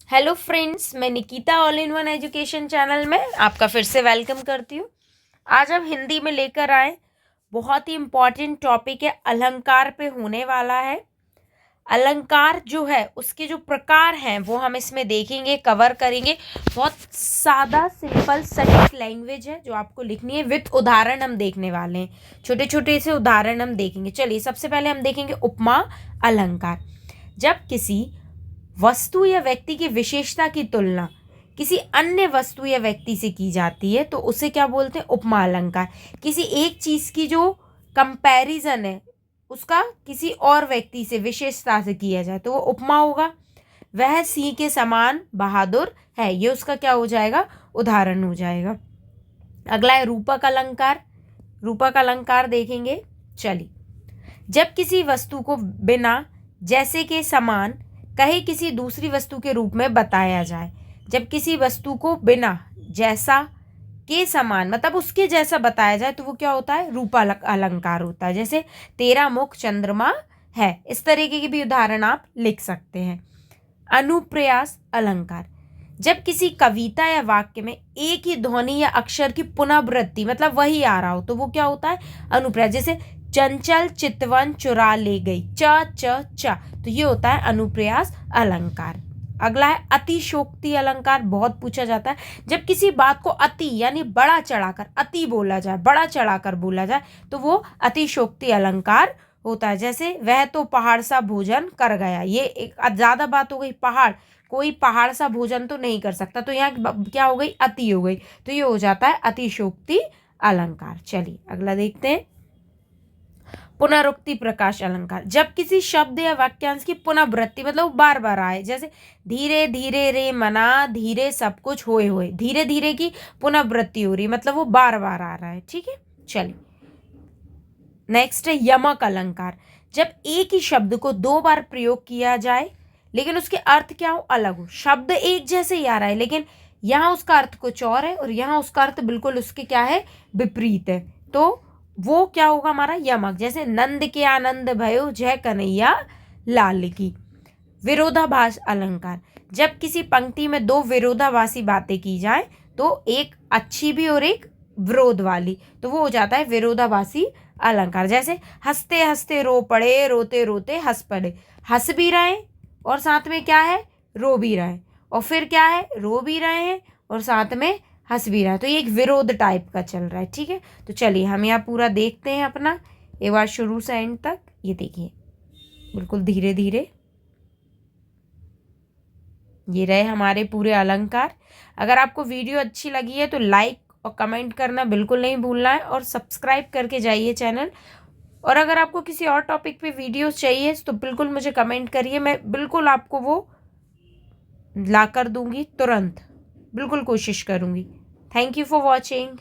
Hello friends, मैं Nikita all in one education channel में आपका फिर से वेलकम करती हूँ। आज हम हिंदी में लेकर आए बहुत ही इम्पॉर्टेंट टॉपिक है, अलंकार पे होने वाला है। अलंकार जो है उसके जो प्रकार हैं वो हम इसमें देखेंगे, कवर करेंगे। बहुत सादा सिंपल सटीक लैंग्वेज है जो आपको लिखनी है, विथ उदाहरण हम देखने वाले हैं। छोटे छोटे से उदाहरण हम देखेंगे। चलिए, सबसे पहले हम देखेंगे उपमा अलंकार। जब किसी वस्तु या व्यक्ति की विशेषता की तुलना किसी अन्य वस्तु या व्यक्ति से की जाती है तो उसे क्या बोलते हैं? उपमा अलंकार। किसी एक चीज की जो कंपैरिजन है उसका किसी और व्यक्ति से, विशेषता से किया जाए तो वो उपमा होगा। वह सिंह के समान बहादुर है, ये उसका क्या हो जाएगा? उदाहरण हो जाएगा। अगला है रूपक अलंकार। रूपक अलंकार देखेंगे। चलिए, जब किसी वस्तु को बिना जैसे के समान कहे किसी दूसरी वस्तु के रूप में बताया जाए। जब किसी वस्तु को बिना जैसा के समान मतलब उसके जैसा बताया जाए तो वो क्या होता है? रूपक अलंकार होता है। जैसे तेरा मुख चंद्रमा है, इस तरीके के भी उदाहरण आप लिख सकते हैं। अनुप्रयास अलंकार। जब किसी कविता या वाक्य में एक ही ध्वनि या अक्षर की पुनरावृत्ति मतलब वही आ रहा हो तो वो क्या होता है? अनुप्रयास। जैसे चंचल चितवन चुरा ले गई, च च च, तो ये होता है अनुप्रयास अलंकार। अगला है अतिशोक्ति अलंकार। बहुत पूछा जाता है। जब किसी बात को अति यानी बड़ा चढ़ाकर अति बोला जाए, बड़ा चढ़ाकर बोला जाए तो वो अतिशोक्ति अलंकार होता है। जैसे वह तो पहाड़ सा भोजन कर गया, ये एक ज्यादा बात हो गई। पहाड़, कोई पहाड़ सा भोजन तो नहीं कर सकता, तो यहाँ क्या हो गई? अति हो गई, तो ये हो जाता है अतिशोक्ति अलंकार। चलिए अगला देखते हैं। पुनरुक्ति प्रकाश अलंकार। जब किसी शब्द या वाक्यांश की पुनरावृत्ति मतलब बार बार आए, जैसे धीरे धीरे रे मना धीरे सब कुछ होए होए, धीरे धीरे की पुनरावृत्ति हो रही मतलब वो बार बार आ रहा है। ठीक है, चलिए नेक्स्ट है यमक अलंकार। जब एक ही शब्द को दो बार प्रयोग किया जाए लेकिन उसके अर्थ क्या हो? अलग हो। शब्द एक जैसे ही आ रहा है लेकिन यहाँ उसका अर्थ कुछ और है और यहाँ उसका अर्थ बिल्कुल उसके क्या है? विपरीत है, तो वो क्या होगा हमारा? यमक। जैसे नंद के आनंद भयो जय कन्हैया लाल की। विरोधाभास अलंकार। जब किसी पंक्ति में दो विरोधाभासी बातें की जाए तो एक अच्छी भी और एक विरोध वाली, तो वो हो जाता है विरोधाभासी अलंकार। जैसे हंसते हंसते रो पड़े, रोते रोते हंस पड़े। हंस भी रहे और साथ में क्या है? रो भी रहे, और फिर क्या है? रो भी रहे हैं और साथ में हंस भी रहा है, तो ये एक विरोध टाइप का चल रहा है। ठीक है, तो चलिए हम यहाँ पूरा देखते हैं अपना एक बार शुरू से एंड तक। ये देखिए बिल्कुल धीरे धीरे, ये रहे हमारे पूरे अलंकार। अगर आपको वीडियो अच्छी लगी है तो लाइक और कमेंट करना बिल्कुल नहीं भूलना है और सब्सक्राइब करके जाइए चैनल। और अगर आपको किसी और टॉपिक पे वीडियोस चाहिए तो बिल्कुल मुझे कमेंट करिए, मैं बिल्कुल आपको वो ला कर दूंगी तुरंत, बिल्कुल कोशिश करूंगी। Thank you for watching.